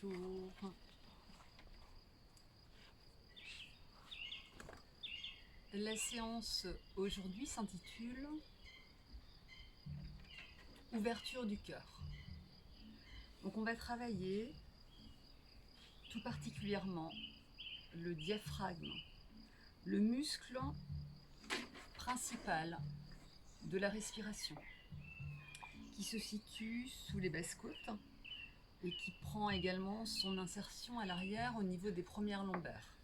Bonjour. La séance aujourd'hui s'intitule Ouverture du cœur. Donc on va travailler tout particulièrement le diaphragme, le muscle principal de la respiration, qui se situe sous les basses côtes et qui prend également son insertion à l'arrière au niveau des premières lombaires.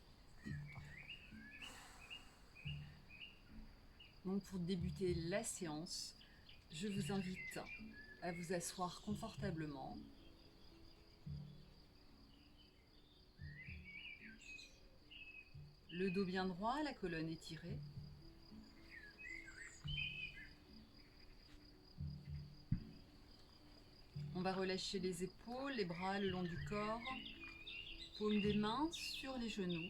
Donc pour débuter la séance, je vous invite à vous asseoir confortablement. Le dos bien droit, la colonne étirée. On va relâcher les épaules, les bras le long du corps, paume des mains sur les genoux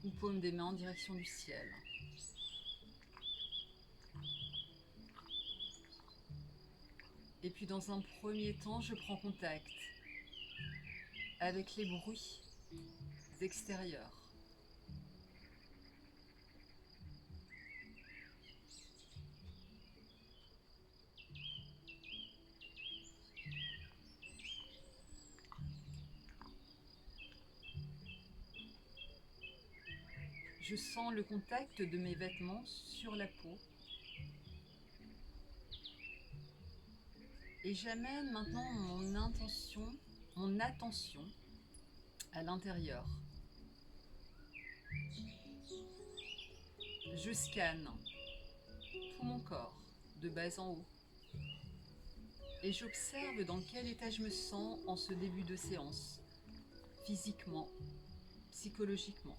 ou paume des mains en direction du ciel. Et puis dans un premier temps, je prends contact avec les bruits extérieurs. Je sens le contact de mes vêtements sur la peau. Et j'amène maintenant mon attention à l'intérieur. Je scanne tout mon corps, de bas en haut. Et j'observe dans quel état je me sens en ce début de séance, physiquement, psychologiquement.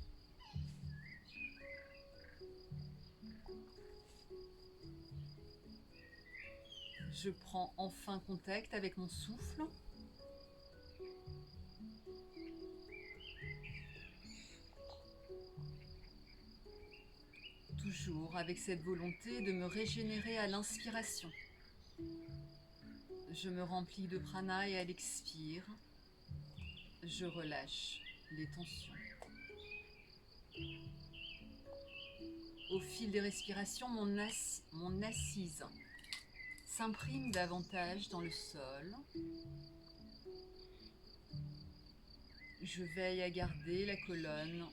Je prends enfin contact avec mon souffle. Toujours avec cette volonté de me régénérer à l'inspiration. Je me remplis de prana et à l'expire, je relâche les tensions. Au fil des respirations, mon assise s'imprime davantage dans le sol. Je veille à garder la colonne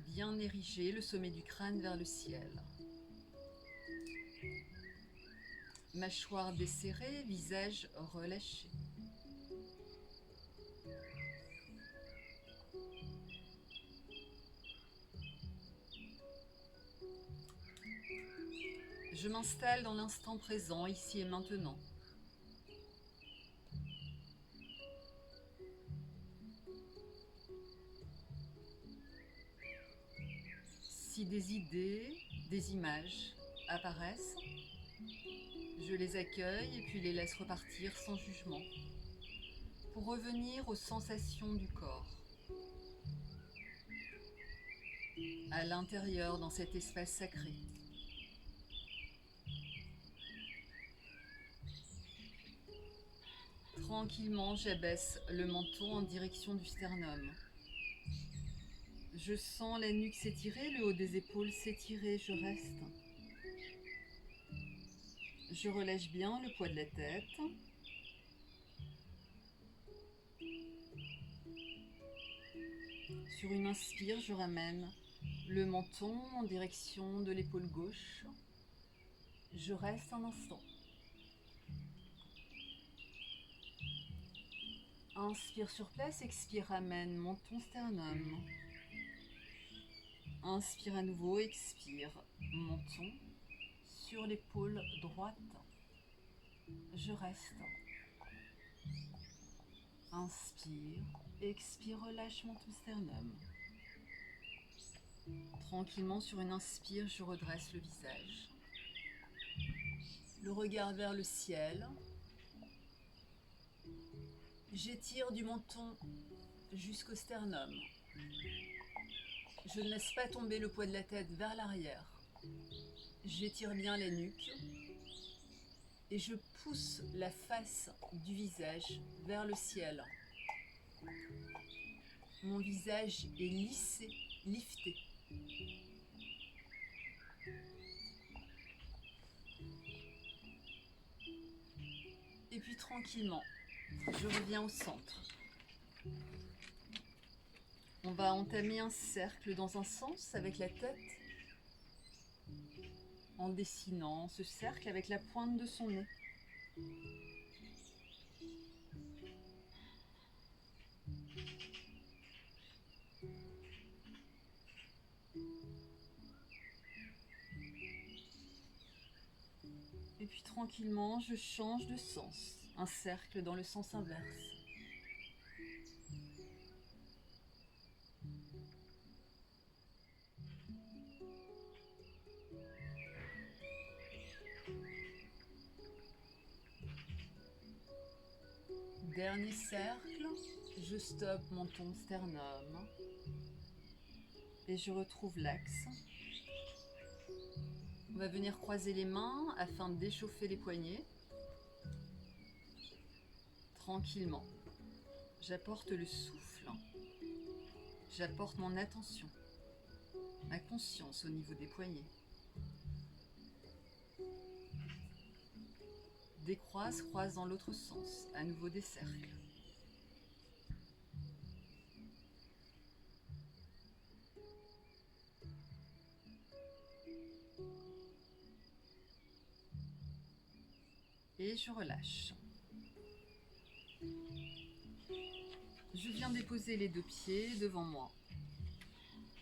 bien érigée, le sommet du crâne vers le ciel. Mâchoire desserrée, visage relâché. Je m'installe dans l'instant présent, ici et maintenant. Si des idées, des images apparaissent, je les accueille et puis les laisse repartir sans jugement, pour revenir aux sensations du corps, à l'intérieur dans cet espace sacré. Tranquillement, j'abaisse le menton en direction du sternum. Je sens la nuque s'étirer, le haut des épaules s'étirer, je reste. Je relâche bien le poids de la tête. Sur une inspire, je ramène le menton en direction de l'épaule gauche. Je reste un instant. Inspire sur place, expire, ramène menton sternum. Inspire à nouveau, expire, menton sur l'épaule droite. Je reste. Inspire, expire, relâche menton sternum. Tranquillement, sur une inspire, je redresse le visage. Le regard vers le ciel. J'étire du menton jusqu'au sternum. Je ne laisse pas tomber le poids de la tête vers l'arrière. J'étire bien la nuque et je pousse la face du visage vers le ciel. Mon visage est lissé, lifté. Et puis tranquillement, je reviens au centre. On va entamer un cercle dans un sens avec la tête, en dessinant ce cercle avec la pointe de son nez. Et puis tranquillement, je change de sens, un cercle dans le sens inverse. Dernier cercle, je stoppe menton sternum et je retrouve l'axe. On va venir croiser les mains afin d'échauffer les poignets. Tranquillement, j'apporte le souffle, j'apporte mon attention, ma conscience au niveau des poignets. Décroise, croise dans l'autre sens, à nouveau des cercles. Et je relâche. Je viens déposer les deux pieds devant moi.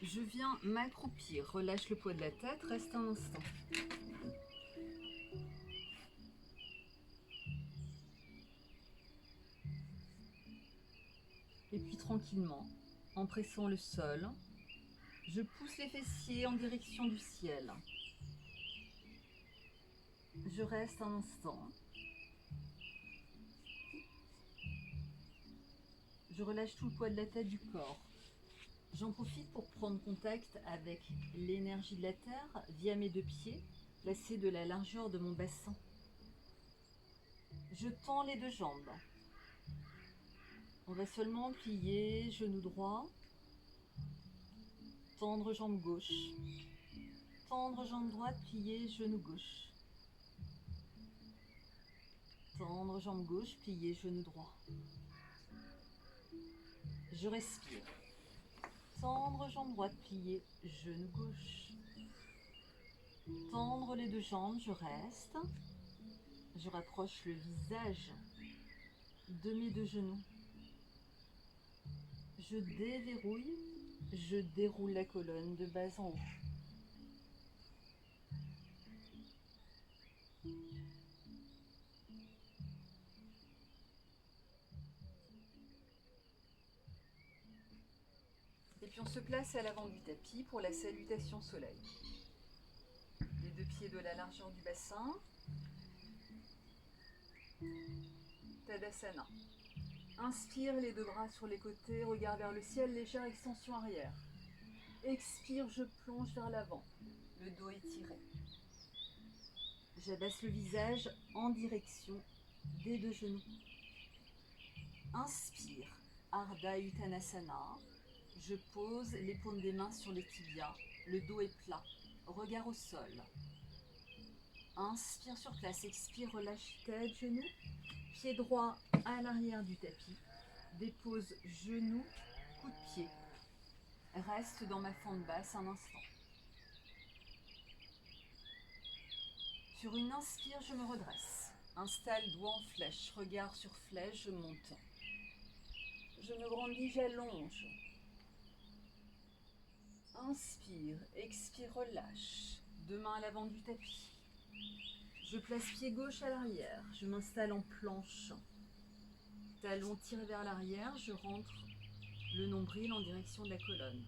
Je viens m'accroupir, relâche le poids de la tête, reste un instant. Et puis tranquillement, en pressant le sol, je pousse les fessiers en direction du ciel. Je reste un instant. Je relâche tout le poids de la tête du corps. J'en profite pour prendre contact avec l'énergie de la terre via mes deux pieds, placés de la largeur de mon bassin. Je tends les deux jambes. On va seulement plier genou droit, tendre jambe gauche, tendre jambe droite, plier genou gauche, tendre jambe gauche, plier genou droit. Je respire. Tendre jambe droite, plier genou gauche. Tendre les deux jambes, je reste. Je rapproche le visage de mes deux genoux. Je déverrouille, je déroule la colonne de bas en haut. Et puis on se place à l'avant du tapis pour la salutation soleil. Les deux pieds de la largeur du bassin. Tadasana. Inspire, les deux bras sur les côtés, regard vers le ciel, légère extension arrière. Expire, je plonge vers l'avant, le dos étiré. J'abaisse le visage en direction des deux genoux. Inspire, Ardha Uttanasana. Je pose les paumes des mains sur les tibias, le dos est plat, regard au sol. Inspire sur place, expire, relâche tête, genoux. Pied droit à l'arrière du tapis. Dépose genou, coup de pied. Reste dans ma fente basse un instant. Sur une inspire, je me redresse. Installe doigt en flèche, regard sur flèche, je monte. Je me grandis, j'allonge. Inspire, expire, relâche. Deux mains à l'avant du tapis. Je place pied gauche à l'arrière, je m'installe en planche. Talon tiré vers l'arrière, je rentre le nombril en direction de la colonne.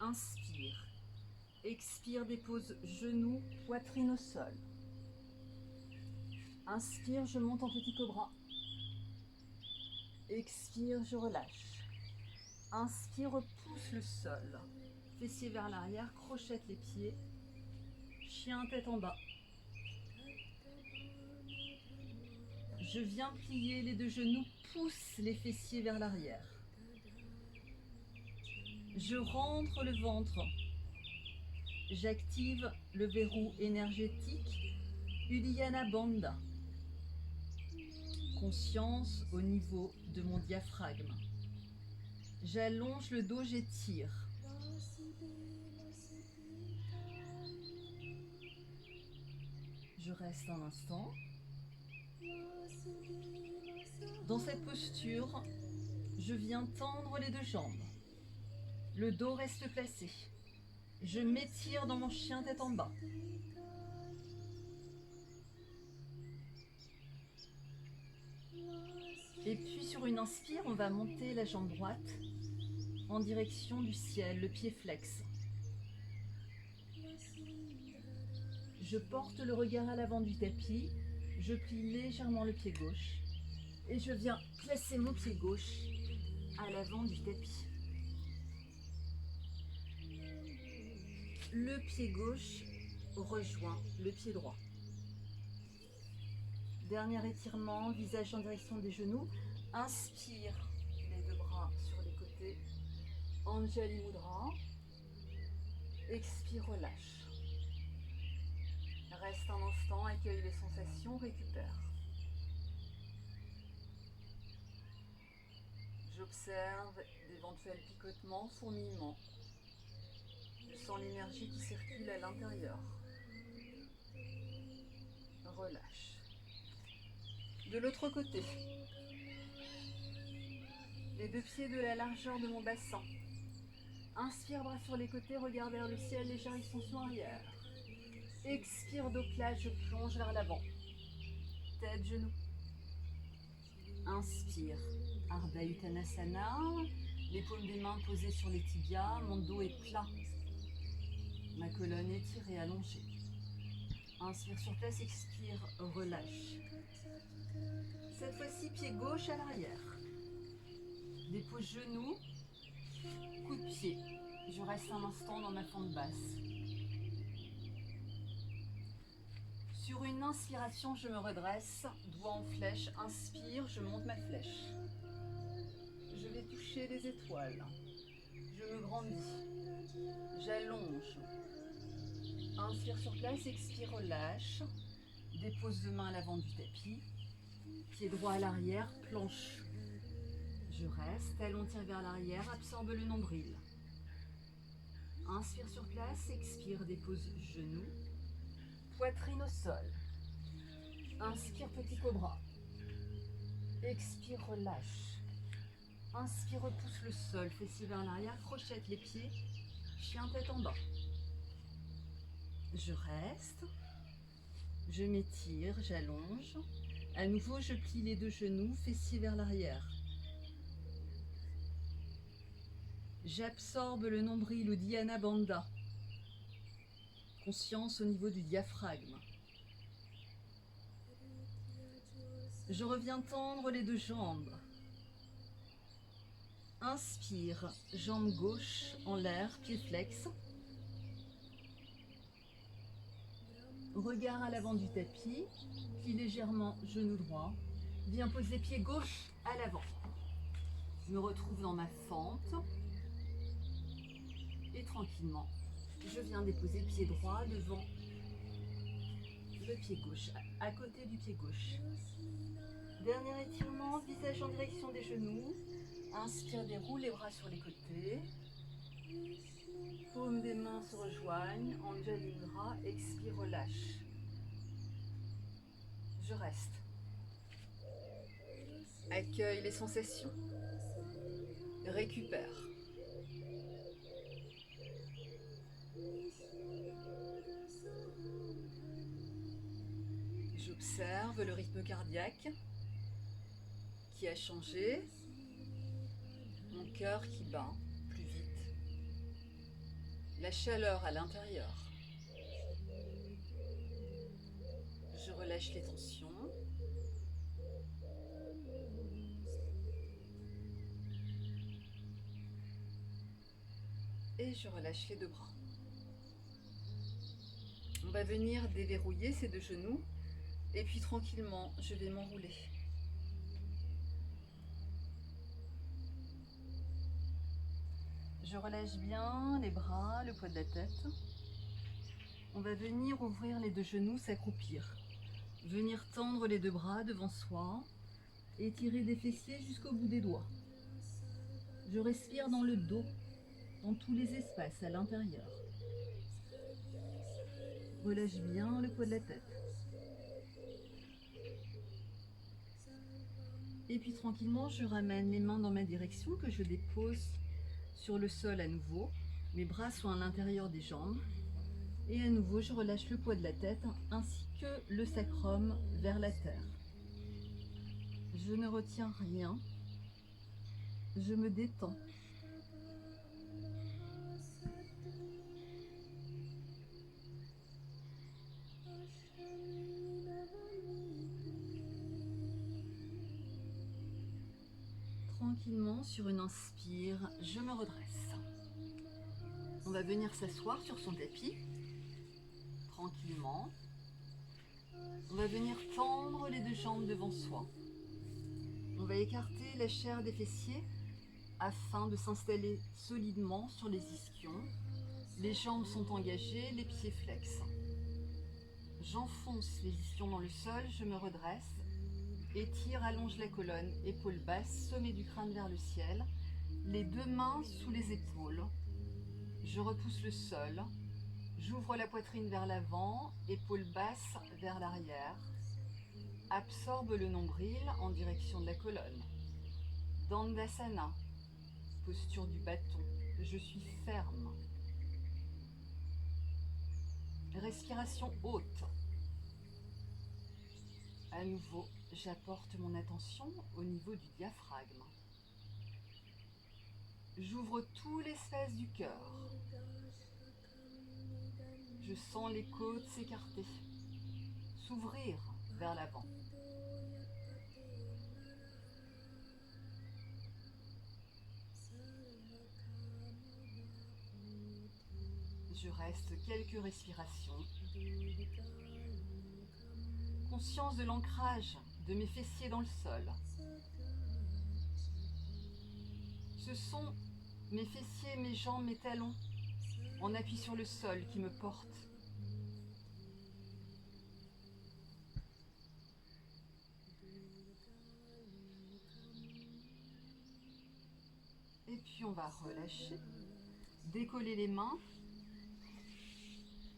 Inspire, expire, dépose genou, poitrine au sol. Inspire, je monte en petit cobra. Expire, je relâche. Inspire, repousse le sol. Fessier vers l'arrière, crochette les pieds. Chien tête en bas. Je viens plier les deux genoux, pousse les fessiers vers l'arrière. Je rentre le ventre. J'active le verrou énergétique Uddiyana Bandha. Conscience au niveau de mon diaphragme. J'allonge le dos, j'étire. Je reste un instant. Dans cette posture, je viens tendre les deux jambes. Le dos reste placé. Je m'étire dans mon chien tête en bas. Et puis sur une inspire, on va monter la jambe droite en direction du ciel, le pied flex. Je porte le regard à l'avant du tapis, je plie légèrement le pied gauche et je viens placer mon pied gauche à l'avant du tapis. Le pied gauche rejoint le pied droit. Dernier étirement, visage en direction des genoux. Inspire, les deux bras sur les côtés. Anjali Mudra. Expire, relâche. Reste un instant, accueille les sensations, récupère. J'observe d'éventuels picotements, fourmillements. Je sens l'énergie qui circule à l'intérieur. Relâche. De l'autre côté, les deux pieds de la largeur de mon bassin. Inspire, bras sur les côtés, regard vers le ciel, légère extension arrière. Expire, dos plat, je plonge vers l'avant. Tête, genoux. Inspire, Ardha Uttanasana. Les paumes des mains posées sur les tibias, mon dos est plat. Ma colonne étirée, allongée. Inspire sur place, expire, relâche. Cette fois-ci, pied gauche à l'arrière. Dépose genoux, coup de pied. Je reste un instant dans ma fente basse. Sur une inspiration, je me redresse, doigt en flèche. Inspire, je monte ma flèche. Je vais toucher les étoiles. Je me grandis. J'allonge. Inspire sur place, expire, relâche. Dépose deux mains à l'avant du tapis. Pied droit à l'arrière, planche. Je reste, talon tire vers l'arrière, absorbe le nombril. Inspire sur place, expire, dépose genoux. Poitrine au sol. Inspire, petit cobra. Expire, relâche. Inspire, repousse le sol, fessier vers l'arrière, crochette les pieds, chien tête en bas. Je reste. Je m'étire, j'allonge. À nouveau, je plie les deux genoux, fessier vers l'arrière. J'absorbe le nombril Uddiyana Bandha. Conscience au niveau du diaphragme. Je reviens tendre les deux jambes. Inspire, jambe gauche en l'air, pied flex. Regard à l'avant du tapis, plie légèrement genou droit. Viens poser pied gauche à l'avant. Je me retrouve dans ma fente. Et tranquillement, je viens déposer pied droit devant le pied gauche, à côté du pied gauche. Dernier étirement, visage en direction des genoux. Inspire, déroule les bras sur les côtés. Paumes des mains se rejoignent. Anjali Mudra, expire, relâche. Je reste. Accueille les sensations. Récupère. J'observe le rythme cardiaque qui a changé. Mon cœur qui bat plus vite. La chaleur à l'intérieur. Je relâche les tensions. Et je relâche les deux bras. On va venir déverrouiller ces deux genoux. Et puis tranquillement, je vais m'enrouler. Je relâche bien les bras, le poids de la tête. On va venir ouvrir les deux genoux, s'accroupir. Venir tendre les deux bras devant soi et tirer des fessiers jusqu'au bout des doigts. Je respire dans le dos, dans tous les espaces à l'intérieur. Relâche bien le poids de la tête. Et puis tranquillement, je ramène les mains dans ma direction que je dépose sur le sol à nouveau. Mes bras sont à l'intérieur des jambes. Et à nouveau, je relâche le poids de la tête ainsi que le sacrum vers la terre. Je ne retiens rien. Je me détends. Tranquillement, sur une inspire, je me redresse. On va venir s'asseoir sur son tapis. Tranquillement. On va venir tendre les deux jambes devant soi. On va écarter la chair des fessiers afin de s'installer solidement sur les ischions. Les jambes sont engagées, les pieds flexes. J'enfonce les ischions dans le sol, je me redresse. Étire, allonge la colonne, épaules basses, sommet du crâne vers le ciel. Les deux mains sous les épaules. Je repousse le sol. J'ouvre la poitrine vers l'avant, épaules basses vers l'arrière. Absorbe le nombril en direction de la colonne. Dandasana, posture du bâton. Je suis ferme. Respiration haute. À nouveau, j'apporte mon attention au niveau du diaphragme. J'ouvre tout l'espace du cœur. Je sens les côtes s'écarter, s'ouvrir vers l'avant. Je reste quelques respirations. Conscience de l'ancrage de mes fessiers dans le sol. Ce sont mes fessiers, mes jambes, mes talons en appui sur le sol qui me portent. Et puis on va relâcher, décoller les mains.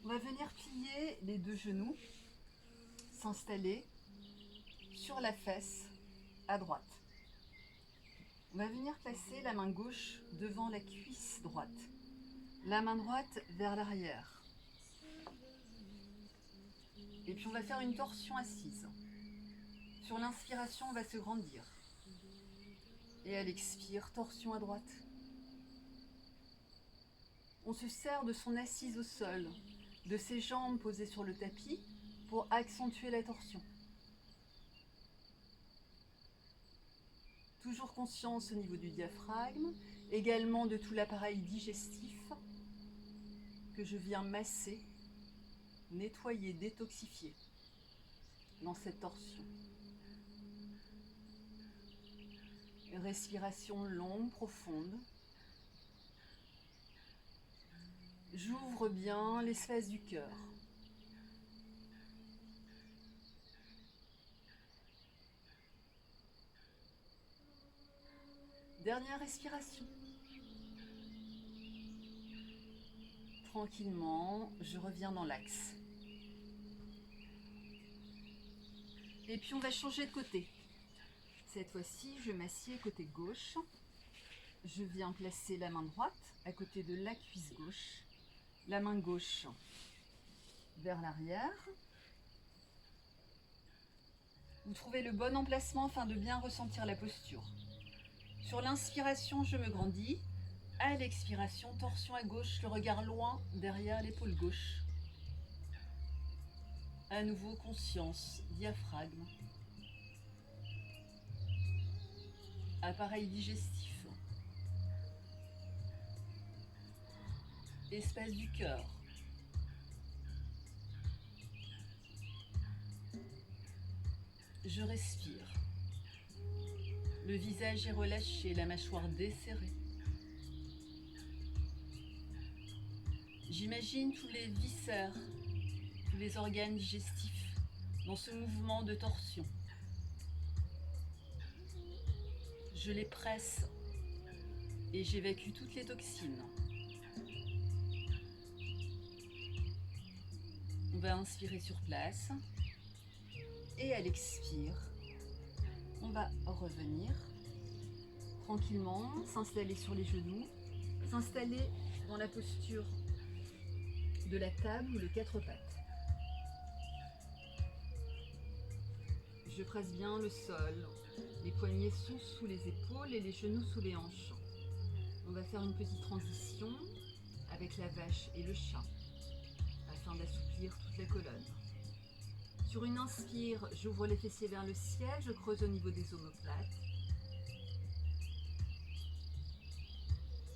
On va venir plier les deux genoux, s'installer sur la fesse à droite. On va venir placer la main gauche devant la cuisse droite, la main droite vers l'arrière. Et puis on va faire une torsion assise. Sur l'inspiration, on va se grandir. Et à l'expire, torsion à droite. On se sert de son assise au sol, de ses jambes posées sur le tapis pour accentuer la torsion. Toujours conscience au niveau du diaphragme, également de tout l'appareil digestif que je viens masser, nettoyer, détoxifier dans cette torsion. Respiration longue, profonde. J'ouvre bien l'espace du cœur. Dernière respiration. Tranquillement, je reviens dans l'axe. Et puis on va changer de côté. Cette fois-ci, je m'assieds côté gauche. Je viens placer la main droite à côté de la cuisse gauche. La main gauche vers l'arrière. Vous trouvez le bon emplacement afin de bien ressentir la posture. Sur l'inspiration, je me grandis. À l'expiration, torsion à gauche, le regard loin derrière l'épaule gauche. À nouveau, conscience, diaphragme. Appareil digestif. Espace du cœur. Je respire. Le visage est relâché, la mâchoire desserrée. J'imagine tous les viscères, tous les organes digestifs dans ce mouvement de torsion. Je les presse et j'évacue toutes les toxines. On va inspirer sur place et à l'expire, on va revenir tranquillement, s'installer sur les genoux, s'installer dans la posture de la table ou le quatre pattes. Je presse bien le sol, les poignets sont sous les épaules et les genoux sous les hanches. On va faire une petite transition avec la vache et le chat afin d'assouplir toute la colonne. Sur une inspire, j'ouvre les fessiers vers le ciel, je creuse au niveau des omoplates.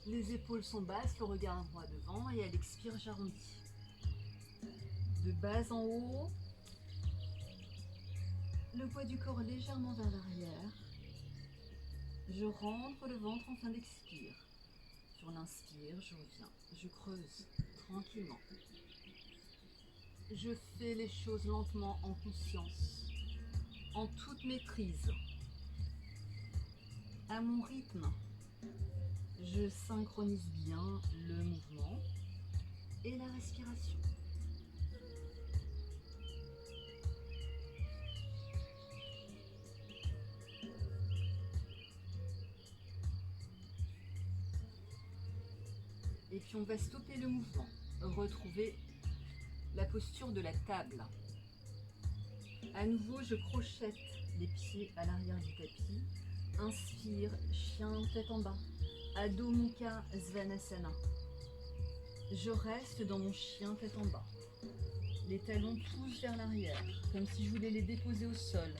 Les épaules sont basses, le regard droit devant et à l'expire, j'arrondis. De bas en haut, le poids du corps légèrement vers l'arrière. Je rentre le ventre en fin d'expire. Sur l'inspire, je reviens, je creuse tranquillement. Je fais les choses lentement en conscience, en toute maîtrise, à mon rythme. Je synchronise bien le mouvement et la respiration. Et puis on va stopper le mouvement, retrouver la posture de la table. À nouveau, je crochette les pieds à l'arrière du tapis. Inspire, chien tête en bas. Adho Mukha Svanasana. Je reste dans mon chien tête en bas. Les talons poussent vers l'arrière, comme si je voulais les déposer au sol.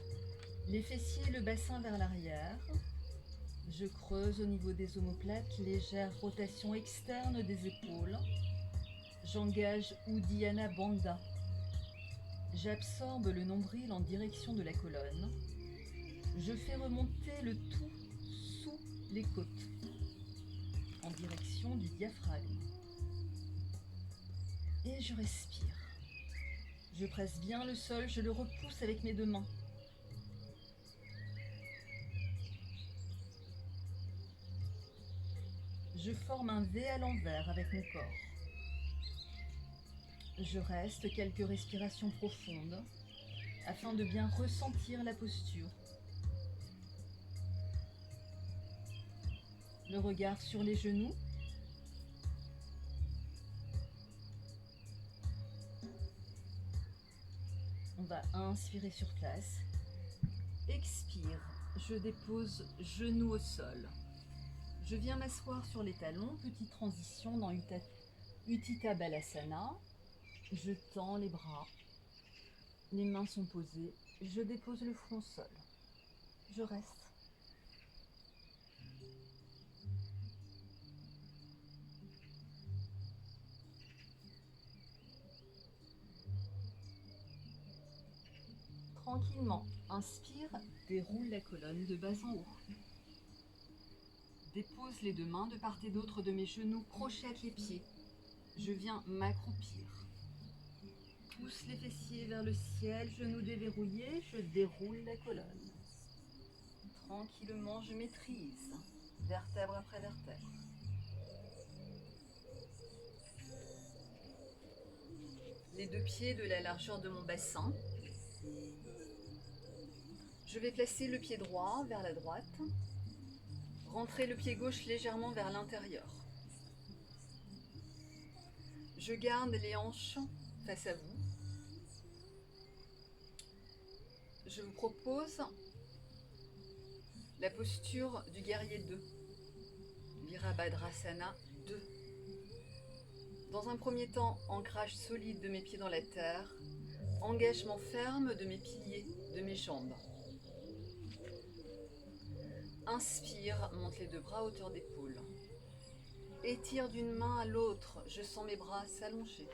Les fessiers et le bassin vers l'arrière. Je creuse au niveau des omoplates, légère rotation externe des épaules. J'engage Uddiyana Bandha. J'absorbe le nombril en direction de la colonne. Je fais remonter le tout sous les côtes, en direction du diaphragme. Et je respire. Je presse bien le sol, je le repousse avec mes deux mains. Je forme un V à l'envers avec mon corps. Je reste quelques respirations profondes afin de bien ressentir la posture. Le regard sur les genoux. On va inspirer sur place. Expire, je dépose genoux au sol. Je viens m'asseoir sur les talons, petite transition dans Utthita Balasana. Je tends les bras, les mains sont posées, je dépose le front au sol. Je reste. Tranquillement, inspire, déroule la colonne de bas en haut. Dépose les deux mains de part et d'autre de mes genoux, crochette les pieds. Je viens m'accroupir. Pousse les fessiers vers le ciel, genoux déverrouillés, je déroule la colonne. Tranquillement, je maîtrise, vertèbre après vertèbre. Les deux pieds de la largeur de mon bassin. Je vais placer le pied droit vers la droite, rentrer le pied gauche légèrement vers l'intérieur. Je garde les hanches face à vous. Je vous propose la posture du guerrier 2, Virabhadrasana 2. Dans un premier temps, ancrage solide de mes pieds dans la terre, engagement ferme de mes piliers, de mes jambes. Inspire, monte les deux bras à hauteur d'épaule. Étire d'une main à l'autre, je sens mes bras s'allonger.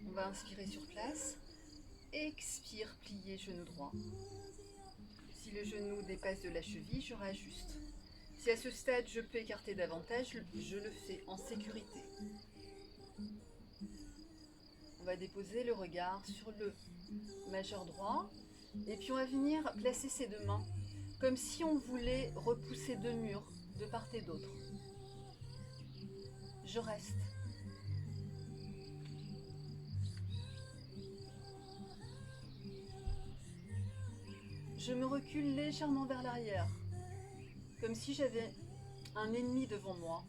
On va inspirer sur place. Expire, plier genou droit. Si le genou dépasse de la cheville, je rajuste. Si à ce stade je peux écarter davantage, je le fais en sécurité. On va déposer le regard sur le majeur droit et puis on va venir placer ses deux mains comme si on voulait repousser deux murs de part et d'autre. Je reste. Je me recule légèrement vers l'arrière, comme si j'avais un ennemi devant moi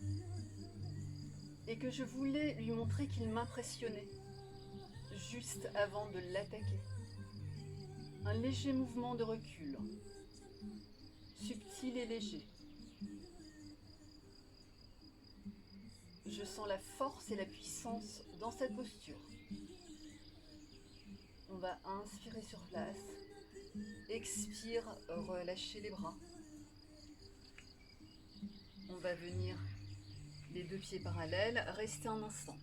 et que je voulais lui montrer qu'il m'impressionnait, juste avant de l'attaquer. Un léger mouvement de recul, subtil et léger. Je sens la force et la puissance dans cette posture. On va inspirer sur place. Expire, relâchez les bras. On va venir les deux pieds parallèles, restez un instant.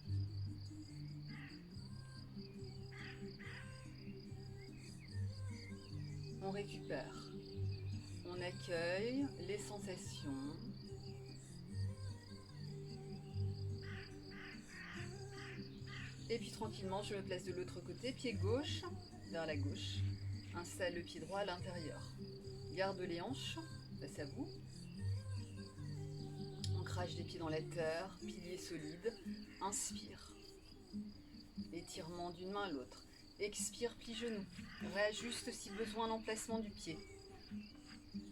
On récupère. On accueille les sensations. Et puis tranquillement, je me place de l'autre côté, pied gauche vers la gauche. Installe le pied droit à l'intérieur. Garde les hanches, face à vous. Ancrage des pieds dans la terre, pilier solide. Inspire. Étirement d'une main à l'autre. Expire, plie genou. Réajuste si besoin l'emplacement du pied.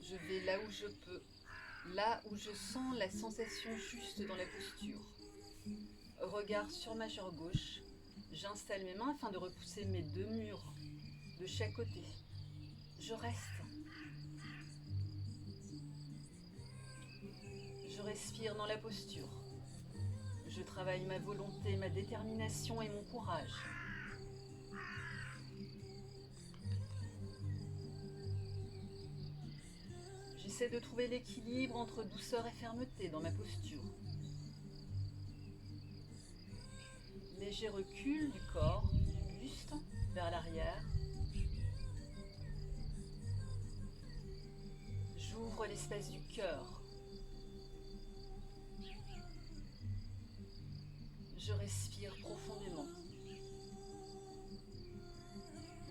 Je vais là où je peux, là où je sens la sensation juste dans la posture. Regard sur ma jambe gauche. J'installe mes mains afin de repousser mes deux murs de chaque côté. Je reste. Je respire dans la posture. Je travaille ma volonté, ma détermination et mon courage. J'essaie de trouver l'équilibre entre douceur et fermeté dans ma posture. Léger recul du corps, du buste vers l'arrière. J'ouvre l'espace du cœur. Je respire profondément.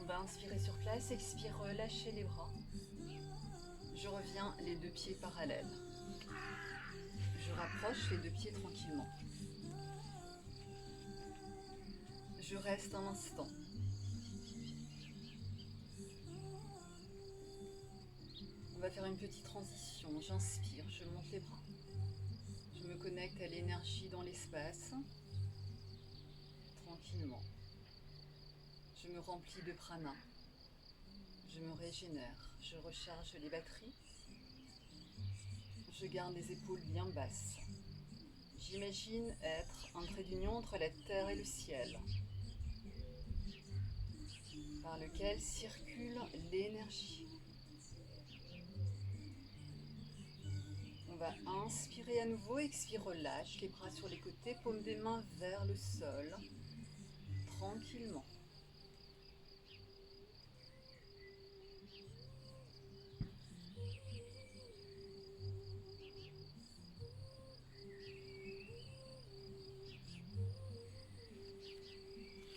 On va inspirer sur place, expire, relâchez les bras. Je reviens les deux pieds parallèles. Je rapproche les deux pieds tranquillement. Je reste un instant. On va faire une petite transition. J'inspire, je monte les bras. Je me connecte à l'énergie dans l'espace. Tranquillement. Je me remplis de prana. Je me régénère. Je recharge les batteries. Je garde les épaules bien basses. J'imagine être un trait d'union entre la terre et le ciel, par lequel circule l'énergie. On va inspirer à nouveau, expire, relâche les bras sur les côtés, paume des mains vers le sol, tranquillement.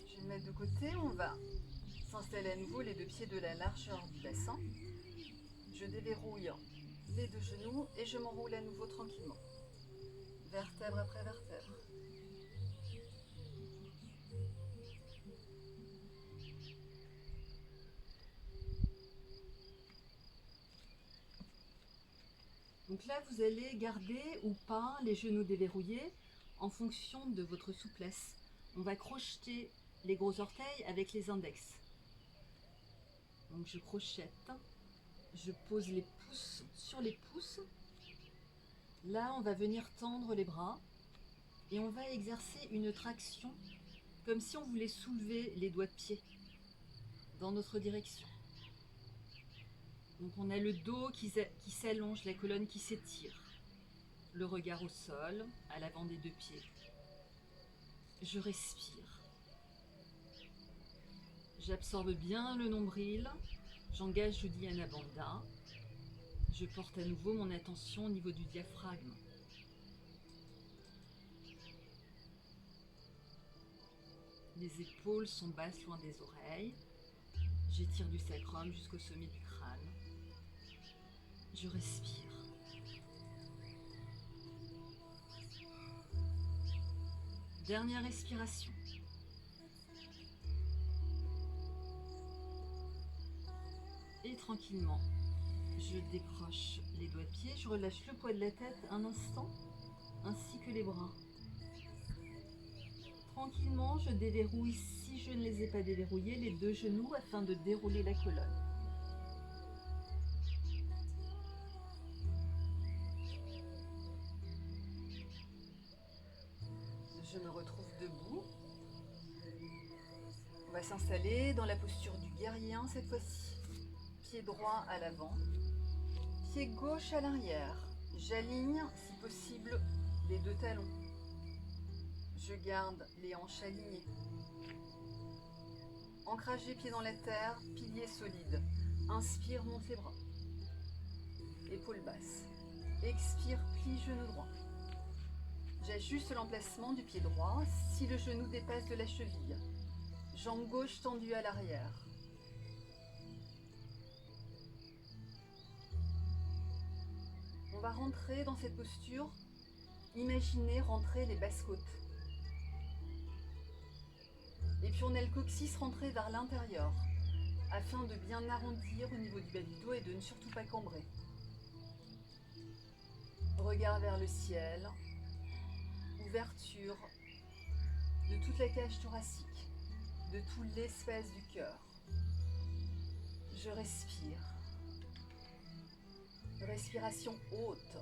Je vais me mettre de côté, on va s'installer à nouveau les deux pieds de la largeur du bassin. Je déverrouille les deux genoux et je m'enroule à nouveau tranquillement, vertèbre après vertèbre. Donc là, vous allez garder ou pas les genoux déverrouillés en fonction de votre souplesse. On va crocheter les gros orteils avec les index. Donc je crochette, je pose les pouces sur les pouces. Là, on va venir tendre les bras et on va exercer une traction comme si on voulait soulever les doigts de pied dans notre direction. Donc on a le dos qui s'allonge, la colonne qui s'étire, le regard au sol, à l'avant des deux pieds. Je respire. J'absorbe bien le nombril, j'engage Uddiyana Bandha. Je porte à nouveau mon attention au niveau du diaphragme. Les épaules sont basses loin des oreilles. J'étire du sacrum jusqu'au sommet du crâne. Je respire. Dernière respiration. Et tranquillement, je décroche les doigts de pied, je relâche le poids de la tête un instant, ainsi que les bras. Tranquillement, je déverrouille, si je ne les ai pas déverrouillés, les deux genoux afin de dérouler la colonne. Je me retrouve debout. On va s'installer dans la posture du guerrier 1 cette fois-ci. Pied droit à l'avant, pied gauche à l'arrière. J'aligne, si possible, les deux talons. Je garde les hanches alignées. Ancrage des pieds dans la terre, pilier solide. Inspire, monte les bras. Épaules basses. Expire, plie genou droit. J'ajuste l'emplacement du pied droit si le genou dépasse de la cheville. Jambe gauche tendue à l'arrière. On va rentrer dans cette posture. Imaginez rentrer les basses côtes. Et puis on a le coccyx rentré vers l'intérieur, afin de bien arrondir au niveau du bas du dos et de ne surtout pas cambrer. Regard vers le ciel, ouverture de toute la cage thoracique, de tout l'espace du cœur. Je respire. Respiration haute.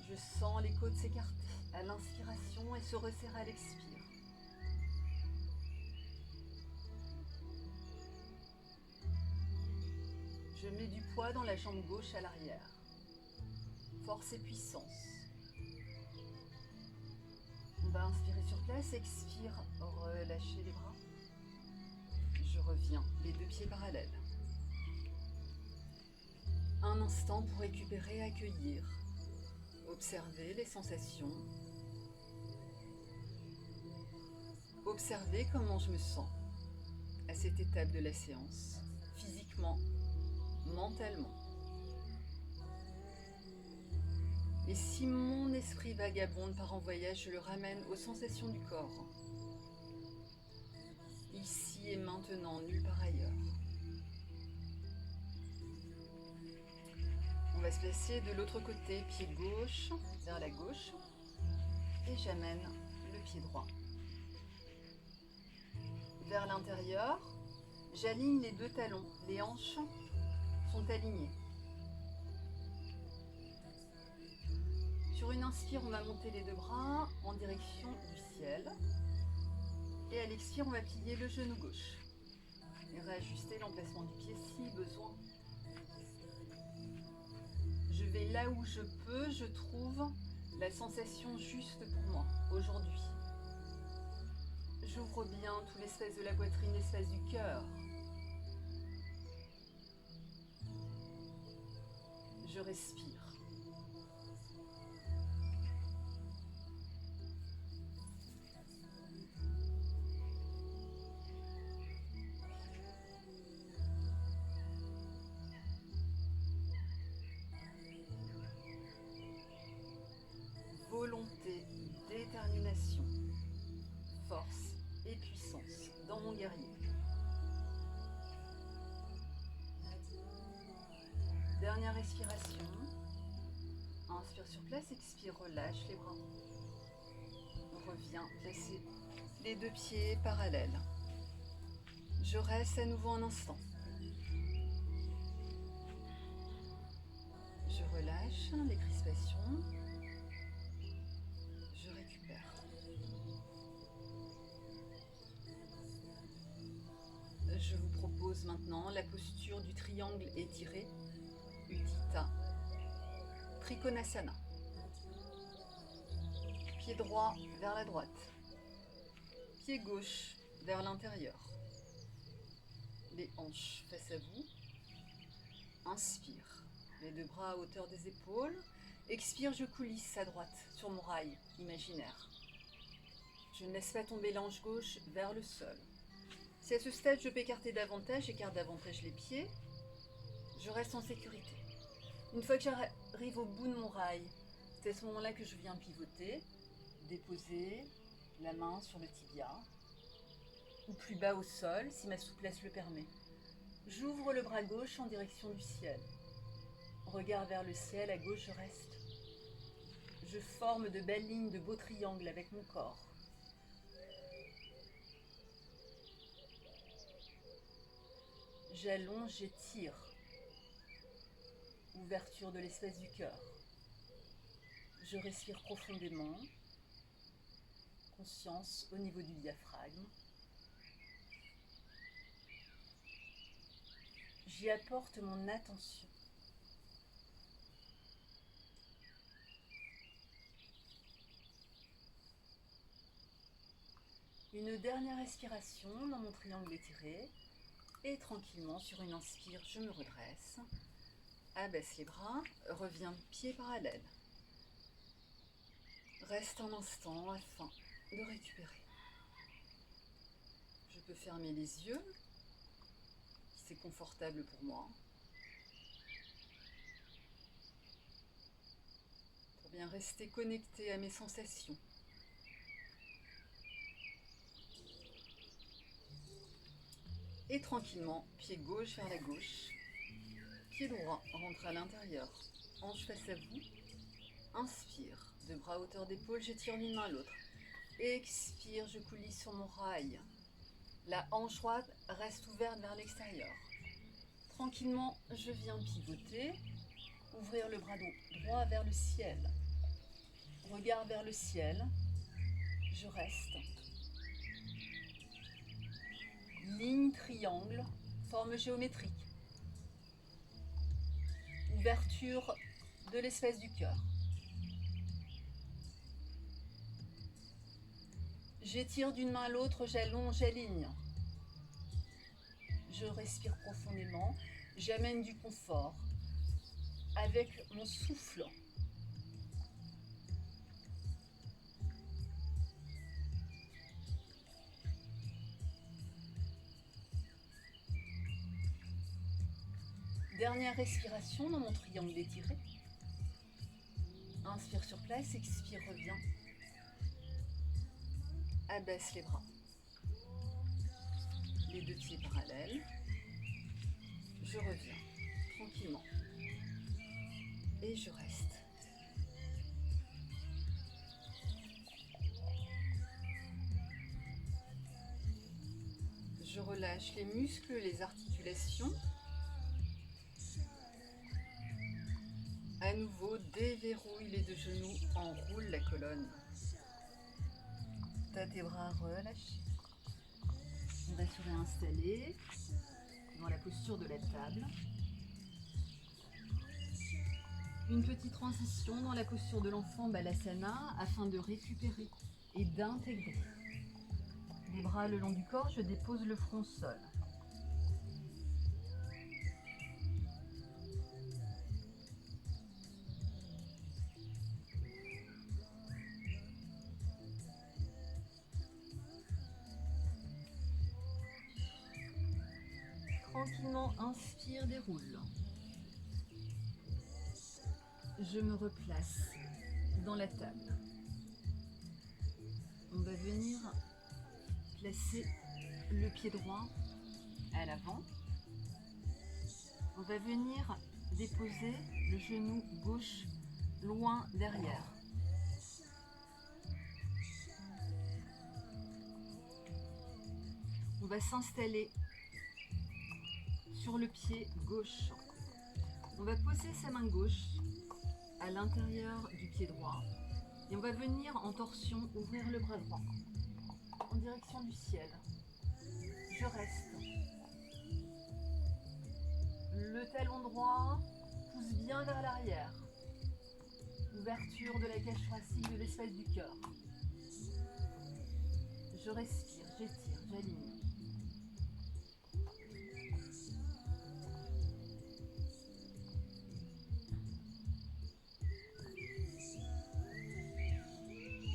Je sens les côtes s'écarter à l'inspiration et se resserrer à l'expire. Je mets du poids dans la jambe gauche à l'arrière. Force et puissance. On va inspirer sur place, expire, relâchez les bras. Je reviens, les deux pieds parallèles. Un instant pour récupérer, accueillir. Observez les sensations. Observez comment je me sens à cette étape de la séance, physiquement, mentalement. Et si mon esprit vagabonde part en voyage, je le ramène aux sensations du corps. Ici et maintenant, nulle part ailleurs. On va se placer de l'autre côté, pied gauche vers la gauche. Et j'amène le pied droit vers l'intérieur. J'aligne les deux talons, les hanches sont alignées. Sur une inspire, on va monter les deux bras en direction du ciel. Et à l'expire, on va plier le genou gauche. Et réajuster l'emplacement du pied si besoin. Je vais là où je peux, je trouve la sensation juste pour moi, aujourd'hui. J'ouvre bien tout l'espace de la poitrine, l'espace du cœur. Je respire. Volonté, détermination, force et puissance dans mon guerrier. Dernière respiration. Inspire sur place, expire, relâche les bras. On revient, placer les deux pieds parallèles. Je reste à nouveau un instant. Je relâche les crispations. Je récupère. Je vous propose maintenant la posture du triangle étiré, Utthita Trikonasana. Pied droit vers la droite. Pied gauche vers l'intérieur. Les hanches face à vous. Inspire, les deux bras à hauteur des épaules. Expire, je coulisse à droite sur mon rail imaginaire. Je ne laisse pas tomber l'ange gauche vers le sol. Si à ce stade je peux écarter davantage, j'écarte davantage les pieds. Je reste en sécurité. Une fois que j'arrive au bout de mon rail, c'est à ce moment-là que je viens pivoter, déposer la main sur le tibia, ou plus bas au sol si ma souplesse le permet. J'ouvre le bras gauche en direction du ciel. Regard vers le ciel, à gauche je reste. Je forme de belles lignes de beaux triangles avec mon corps. J'allonge, j'étire. Ouverture de l'espace du cœur. Je respire profondément. Conscience au niveau du diaphragme. J'y apporte mon attention. Une dernière respiration dans mon triangle étiré. Et tranquillement, sur une inspire, je me redresse. Abaisse les bras, reviens pieds parallèles. Reste un instant afin de récupérer. Je peux fermer les yeux, si c'est confortable pour moi. Pour bien rester connecté à mes sensations. Et tranquillement, pied gauche vers la gauche, pied droit rentre à l'intérieur, hanche face à vous. Inspire, deux bras à hauteur d'épaule, j'étire d'une main à l'autre. Expire, je coulisse sur mon rail. La hanche droite reste ouverte vers l'extérieur. Tranquillement, je viens pivoter, ouvrir le bras droit vers le ciel. Regard vers le ciel, je reste. Ligne, triangle, forme géométrique. Ouverture de l'espace du cœur. J'étire d'une main à l'autre, j'allonge, j'aligne. Je respire profondément, j'amène du confort avec mon souffle. Dernière respiration dans mon triangle étiré. Inspire sur place, expire, reviens. Abaisse les bras. Les deux pieds parallèles. Je reviens tranquillement. Et je reste. Je relâche les muscles, les articulations. À nouveau, déverrouille les deux genoux, enroule la colonne. T'as tes bras relâchés. On va se réinstaller dans la posture de la table. Une petite transition dans la posture de l'enfant Balasana afin de récupérer et d'intégrer. Les bras le long du corps, je dépose le front au sol. Tranquillement, inspire, déroule. Je me replace dans la table. On va venir placer le pied droit à l'avant. On va venir déposer le genou gauche loin derrière. On va s'installer sur le pied gauche. On va poser sa main gauche à l'intérieur du pied droit et on va venir en torsion ouvrir le bras droit en direction du ciel. Je reste. Le talon droit pousse bien vers l'arrière. Ouverture de la cage thoracique de l'espace du cœur. Je respire, j'étire, j'aligne.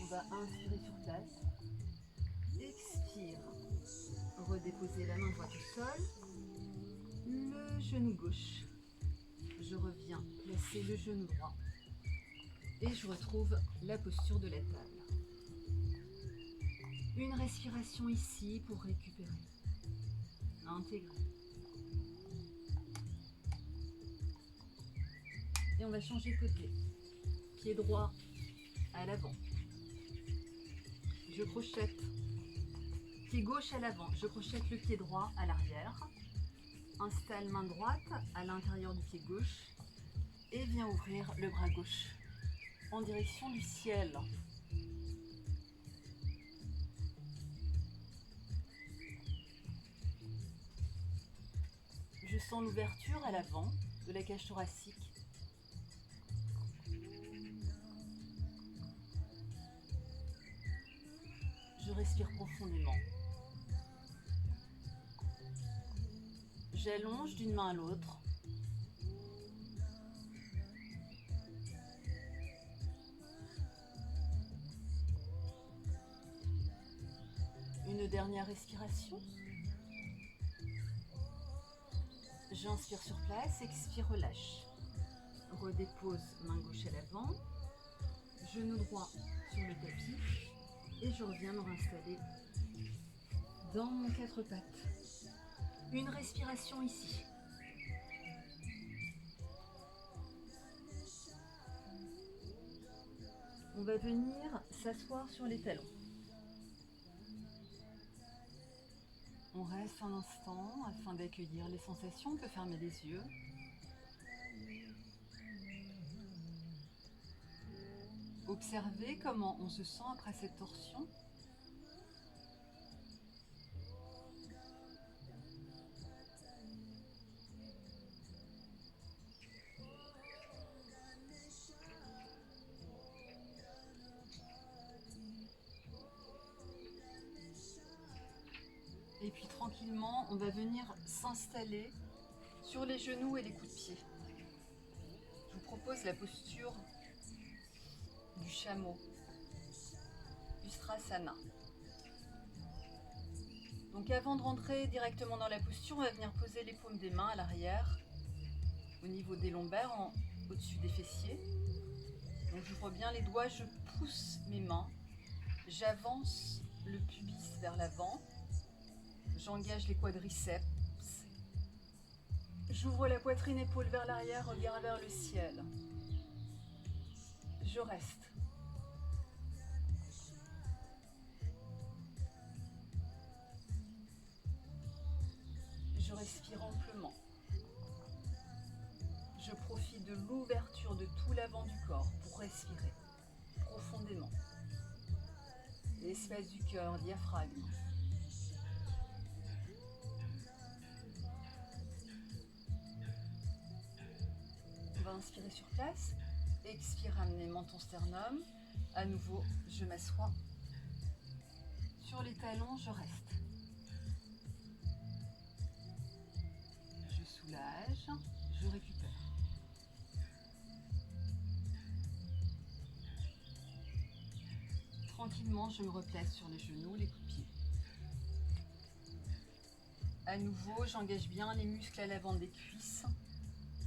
va inspirer sur place. Expire. Redéposer la main droite au sol. Le genou gauche. Je reviens placer le genou droit. Et je retrouve la posture de la table. Une respiration ici pour récupérer. Intégrer. Et on va changer de côté. Pied droit à l'avant. Je crochette. Pied gauche à l'avant. Je crochette le pied droit à l'arrière. Installe main droite à l'intérieur du pied gauche. Et viens ouvrir le bras gauche en direction du ciel. Je sens l'ouverture à l'avant de la cage thoracique. Je respire profondément. J'allonge d'une main à l'autre. Une dernière respiration. J'inspire sur place, expire, relâche. Redépose main gauche à l'avant, genou droit sur le tapis et je reviens me réinstaller dans mon quatre pattes. Une respiration ici. On va venir s'asseoir sur les talons. On reste un instant afin d'accueillir les sensations. On peut fermer les yeux. Observez comment on se sent après cette torsion. Et puis tranquillement, on va venir s'installer sur les genoux et les coups de pied. Je vous propose la posture du chameau, du Strasana. Donc avant de rentrer directement dans la posture, on va venir poser les paumes des mains à l'arrière, au niveau des lombaires, au-dessus des fessiers. Donc j'ouvre bien les doigts, je pousse mes mains, j'avance le pubis vers l'avant, j'engage les quadriceps, j'ouvre la poitrine, épaule vers l'arrière, regard vers le ciel. Je reste. Je respire amplement. Je profite de l'ouverture de tout l'avant du corps pour respirer profondément. L'espace du cœur, diaphragme. On va inspirer sur place. Expire, amener menton sternum. À nouveau, je m'assois. Sur les talons, je reste. Je soulage, je récupère. Tranquillement, je me replace sur les genoux, les coups de pied. À nouveau, j'engage bien les muscles à l'avant des cuisses.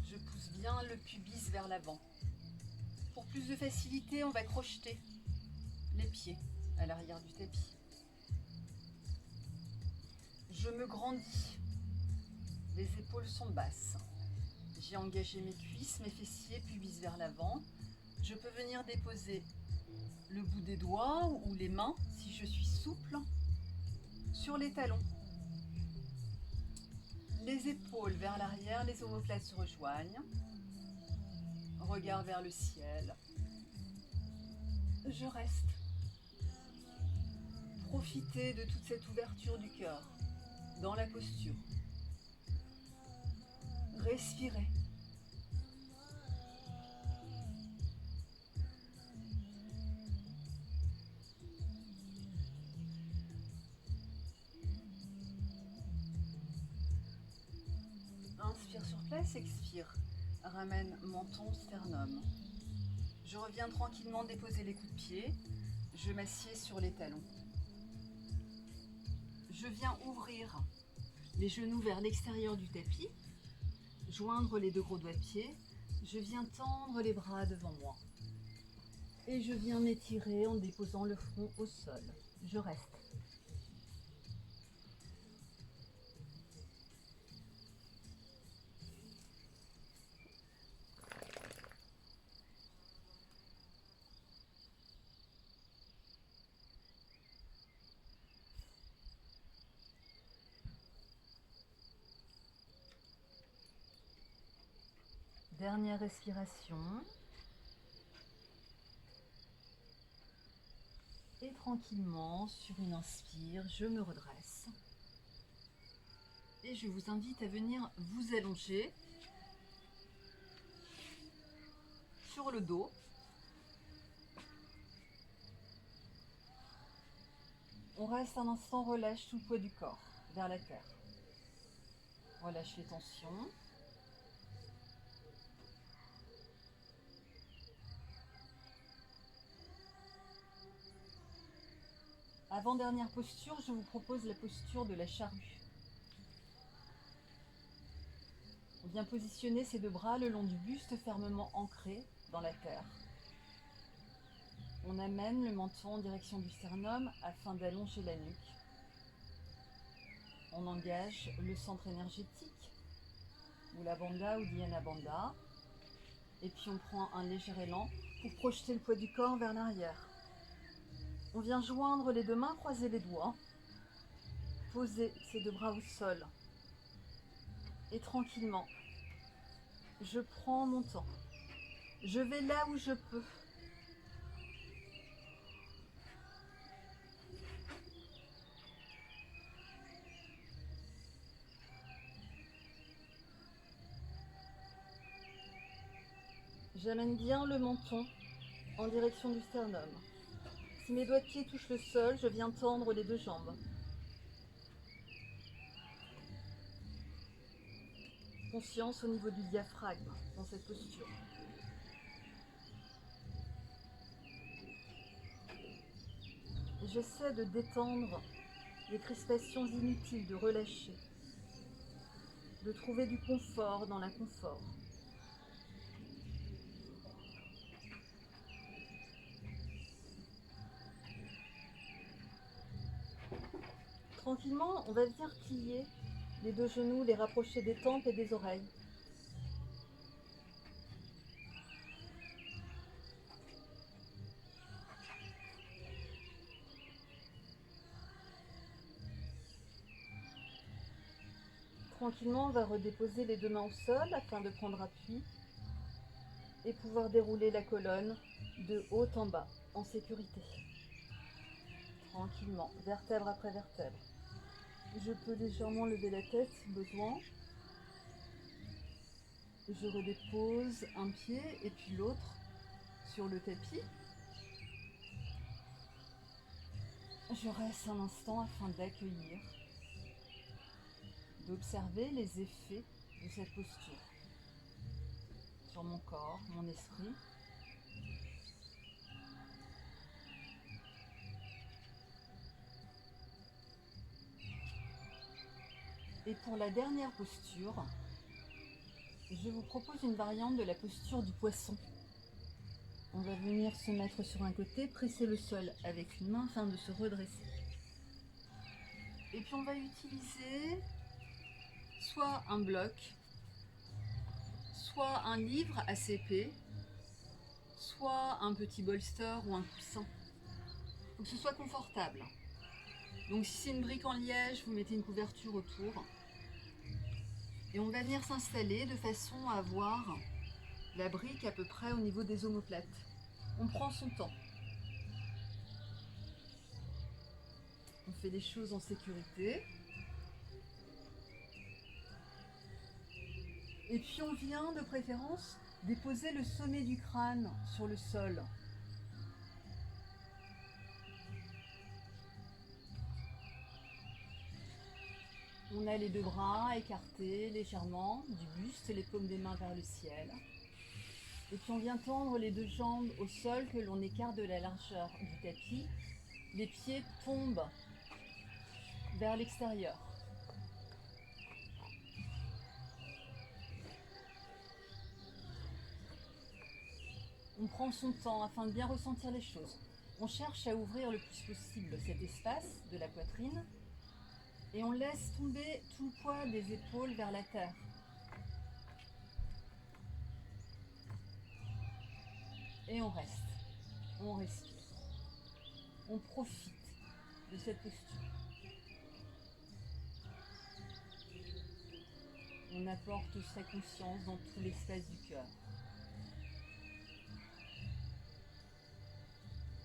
Je pousse bien le pubis vers l'avant. Pour plus de facilité, on va crocheter les pieds à l'arrière du tapis. Je me grandis. Les épaules sont basses. J'ai engagé mes cuisses, mes fessiers, pubis vers l'avant. Je peux venir déposer le bout des doigts ou les mains, si je suis souple, sur les talons. Les épaules vers l'arrière, les omoplates se rejoignent. Regard vers le ciel. Je reste. Profitez de toute cette ouverture du cœur dans la posture. Respirez. Inspire sur place, expire. Ramène menton, sternum. Je reviens tranquillement déposer les coups de pied. Je m'assieds sur les talons. Je viens ouvrir les genoux vers l'extérieur du tapis, joindre les deux gros doigts de pied. Je viens tendre les bras devant moi. Et je viens m'étirer en déposant le front au sol. Je reste. Dernière respiration. Et tranquillement, sur une inspire, je me redresse. Et je vous invite à venir vous allonger sur le dos. On reste un instant, relâche tout le poids du corps vers la terre. Relâche les tensions. Avant-dernière posture, je vous propose la posture de la charrue. On vient positionner ses deux bras le long du buste fermement ancré dans la terre. On amène le menton en direction du sternum afin d'allonger la nuque. On engage le centre énergétique, ou la bandha ou dhyana bandha. Et puis on prend un léger élan pour projeter le poids du corps vers l'arrière. On vient joindre les deux mains, croiser les doigts, poser ses deux bras au sol. Et tranquillement, je prends mon temps. Je vais là où je peux. J'amène bien le menton en direction du sternum. Si mes doigts de pied touchent le sol, je viens tendre les deux jambes. Conscience au niveau du diaphragme dans cette posture. J'essaie de détendre les crispations inutiles, de relâcher, de trouver du confort dans l'inconfort. Tranquillement, on va venir plier les deux genoux, les rapprocher des tempes et des oreilles. Tranquillement, on va redéposer les deux mains au sol afin de prendre appui et pouvoir dérouler la colonne de haut en bas, en sécurité. Tranquillement, vertèbre après vertèbre. Je peux légèrement lever la tête si besoin. Je redépose un pied et puis l'autre sur le tapis. Je reste un instant afin d'accueillir, d'observer les effets de cette posture sur mon corps, mon esprit. Et pour la dernière posture, je vous propose une variante de la posture du poisson. On va venir se mettre sur un côté, presser le sol avec une main afin de se redresser. Et puis on va utiliser soit un bloc, soit un livre assez épais, soit un petit bolster ou un coussin. Il faut que ce soit confortable. Donc si c'est une brique en liège, vous mettez une couverture autour. Et on va venir s'installer de façon à avoir la brique à peu près au niveau des omoplates. On prend son temps. On fait les choses en sécurité. Et puis on vient de préférence déposer le sommet du crâne sur le sol. On a les deux bras écartés légèrement du buste, les paumes des mains vers le ciel. Et puis on vient tendre les deux jambes au sol, que l'on écarte de la largeur du tapis. Les pieds tombent vers l'extérieur. On prend son temps afin de bien ressentir les choses. On cherche à ouvrir le plus possible cet espace de la poitrine et on laisse tomber tout le poids des épaules vers la terre. Et on reste, on respire, on profite de cette posture. On apporte sa conscience dans tout l'espace du cœur.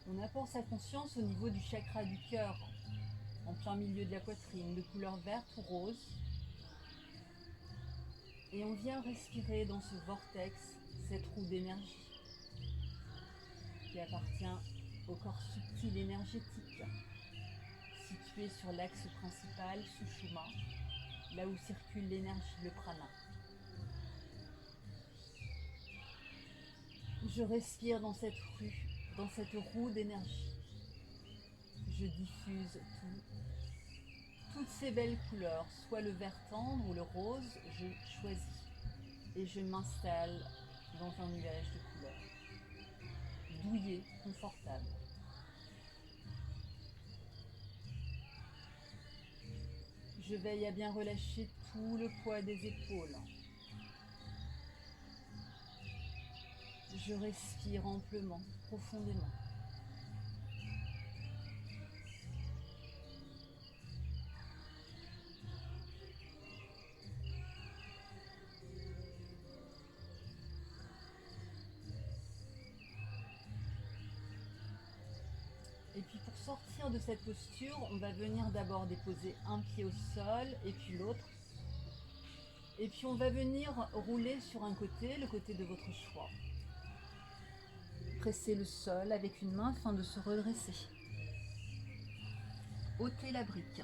On apporte sa conscience au niveau du chakra du cœur, en plein milieu de la poitrine, de couleur verte ou rose. Et on vient respirer dans ce vortex, cette roue d'énergie qui appartient au corps subtil énergétique, situé sur l'axe principal, Sushumna, là où circule l'énergie, le prana. Je respire dans cette roue d'énergie. Je diffuse toutes ces belles couleurs, soit le vert tendre ou le rose, je choisis. Et je m'installe dans un nuage de couleurs. Douillet, confortable. Je veille à bien relâcher tout le poids des épaules. Je respire amplement, profondément. Et puis pour sortir de cette posture, on va venir d'abord déposer un pied au sol et puis l'autre. Et puis on va venir rouler sur un côté, le côté de votre choix. Pressez le sol avec une main afin de se redresser. Ôtez la brique.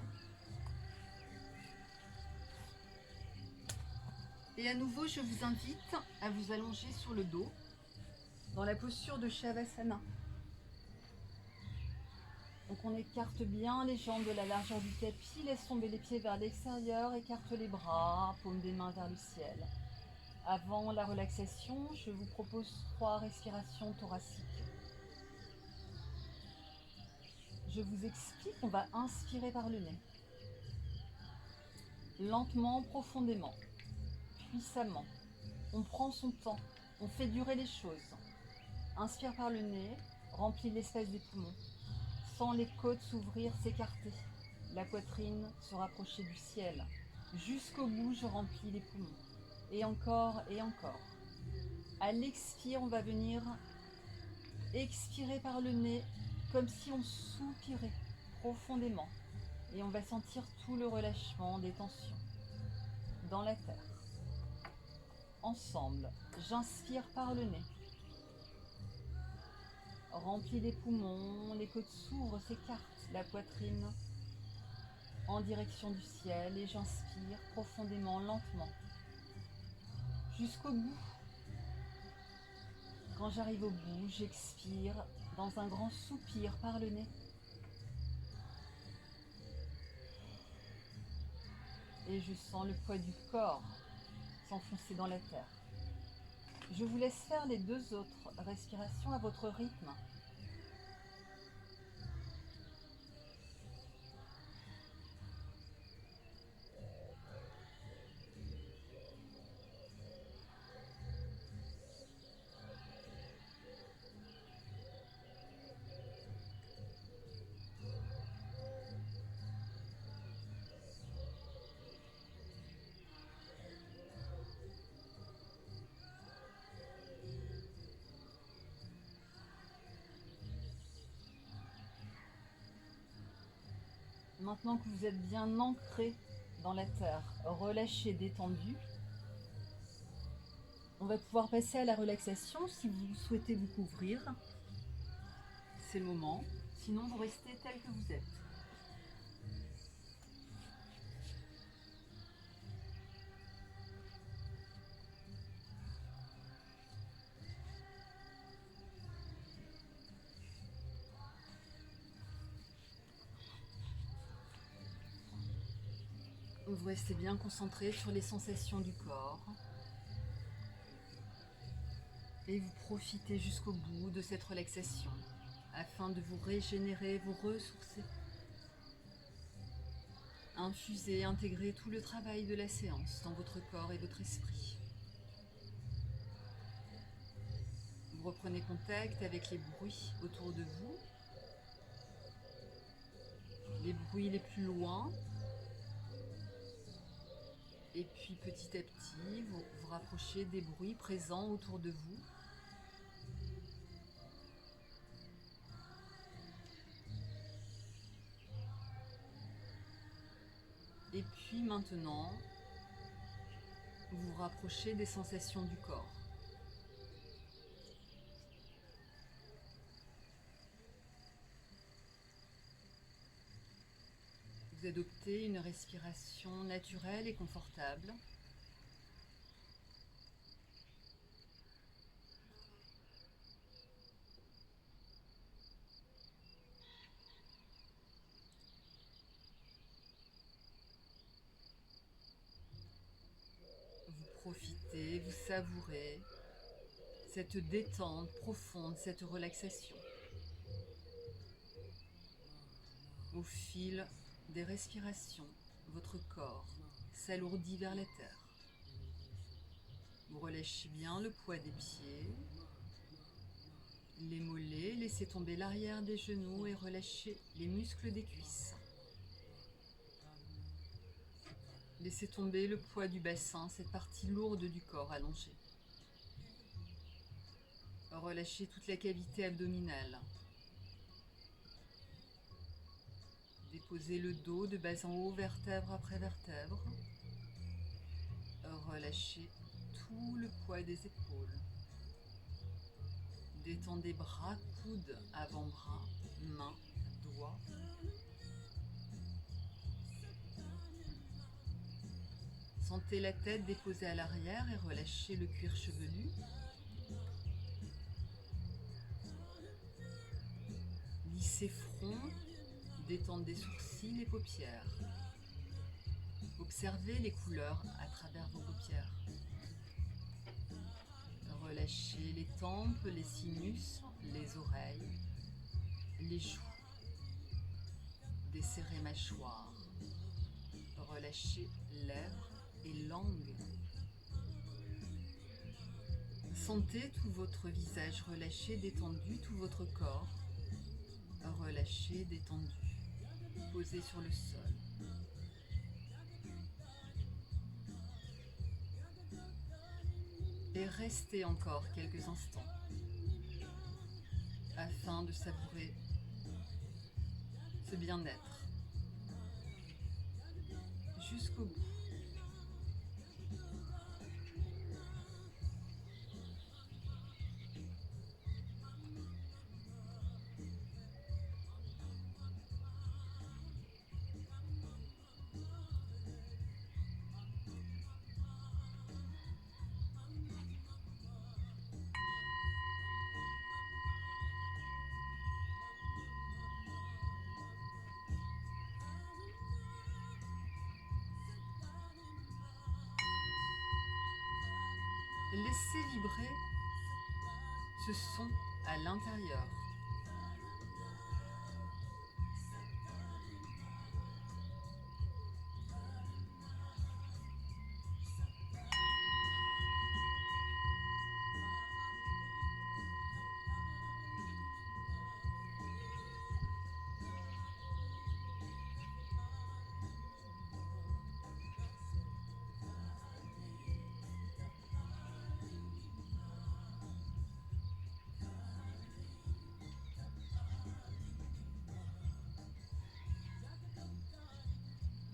Et à nouveau, je vous invite à vous allonger sur le dos dans la posture de Shavasana. Donc on écarte bien les jambes de la largeur du tapis, laisse tomber les pieds vers l'extérieur, écarte les bras, paume des mains vers le ciel. Avant la relaxation, je vous propose 3 respirations thoraciques. Je vous explique, on va inspirer par le nez. Lentement, profondément, puissamment. On prend son temps, on fait durer les choses. Inspire par le nez, remplis l'espace des poumons. Sens les côtes s'ouvrir, s'écarter. La poitrine se rapprocher du ciel. Jusqu'au bout, je remplis les poumons. Et encore et encore. À l'expire, on va venir expirer par le nez comme si on soupirait profondément. Et on va sentir tout le relâchement des tensions dans la terre. Ensemble, j'inspire par le nez. Remplis les poumons, les côtes s'ouvrent, s'écartent, la poitrine en direction du ciel et j'inspire profondément, lentement, jusqu'au bout. Quand j'arrive au bout, j'expire dans un grand soupir par le nez. Et je sens le poids du corps s'enfoncer dans la terre. Je vous laisse faire les 2 autres respirations à votre rythme. Maintenant que vous êtes bien ancré dans la terre, relâché, détendu, on va pouvoir passer à la relaxation. Si vous souhaitez vous couvrir, c'est le moment. Sinon, vous restez tel que vous êtes. Vous restez bien concentré sur les sensations du corps et vous profitez jusqu'au bout de cette relaxation afin de vous régénérer, vous ressourcer, infuser, intégrer tout le travail de la séance dans votre corps et votre esprit. Vous reprenez contact avec les bruits autour de vous, les bruits les plus loin. Et puis petit à petit, vous vous rapprochez des bruits présents autour de vous. Et puis maintenant, vous vous rapprochez des sensations du corps. Vous adoptez une respiration naturelle et confortable. Vous profitez, vous savourez cette détente profonde, cette relaxation. Au fil des respirations, votre corps s'alourdit vers la terre. Vous relâchez bien le poids des pieds, les mollets, laissez tomber l'arrière des genoux et relâchez les muscles des cuisses. Laissez tomber le poids du bassin, cette partie lourde du corps allongée. Relâchez toute la cavité abdominale. Déposez le dos de bas en haut, vertèbre après vertèbre. Relâchez tout le poids des épaules. Détendez bras, coudes, avant-bras, mains, doigts. Sentez la tête déposée à l'arrière et relâchez le cuir chevelu. Lissez front, détendez sourcils et paupières. Observez les couleurs à travers vos paupières. Relâchez les tempes, les sinus, les oreilles, les joues. Desserrez mâchoire. Relâchez lèvres et langue. Sentez tout votre visage relâché, détendu, tout votre corps relâché, détendu, posé sur le sol. Et restez encore quelques instants afin de savourer ce bien-être jusqu'au bout. Laissez vibrer ce son à l'intérieur.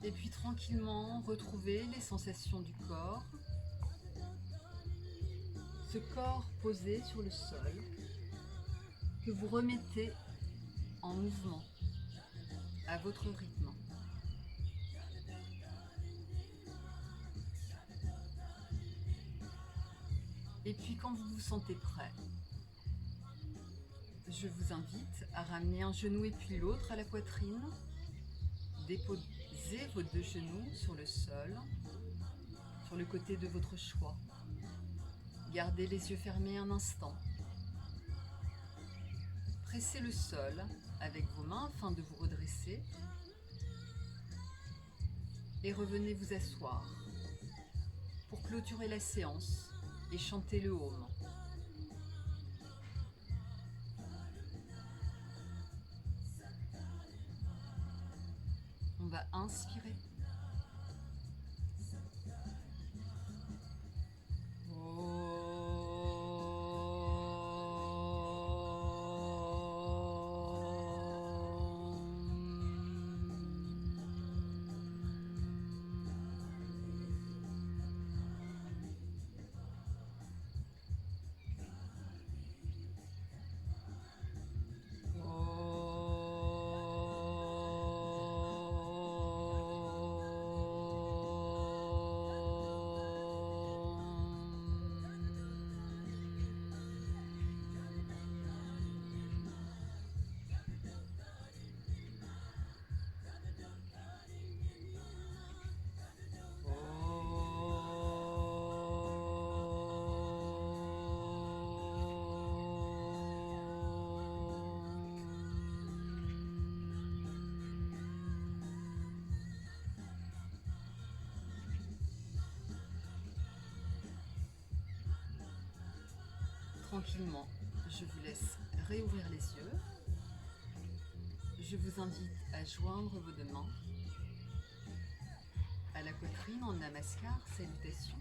Et puis tranquillement, retrouvez les sensations du corps. Ce corps posé sur le sol que vous remettez en mouvement à votre rythme. Et puis quand vous vous sentez prêt, je vous invite à ramener un genou et puis l'autre à la poitrine. Déposez Posez vos deux genoux sur le sol, sur le côté de votre choix. Gardez les yeux fermés un instant. Pressez le sol avec vos mains afin de vous redresser. Et revenez vous asseoir pour clôturer la séance et chanter le home. On va inspirer. Tranquillement, je vous laisse réouvrir les yeux. Je vous invite à joindre vos deux mains à la poitrine en namaskar, salutation.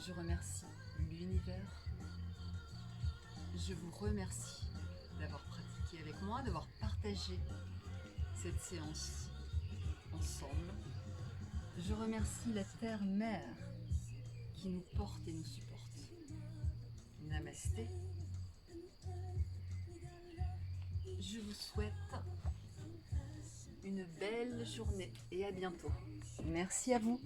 Je remercie l'univers. Je vous remercie d'avoir pratiqué avec moi, d'avoir partagé cette séance ensemble. Je remercie la Terre-Mère qui nous porte et nous supporte. Namasté. Je vous souhaite une belle journée et à bientôt. Merci à vous.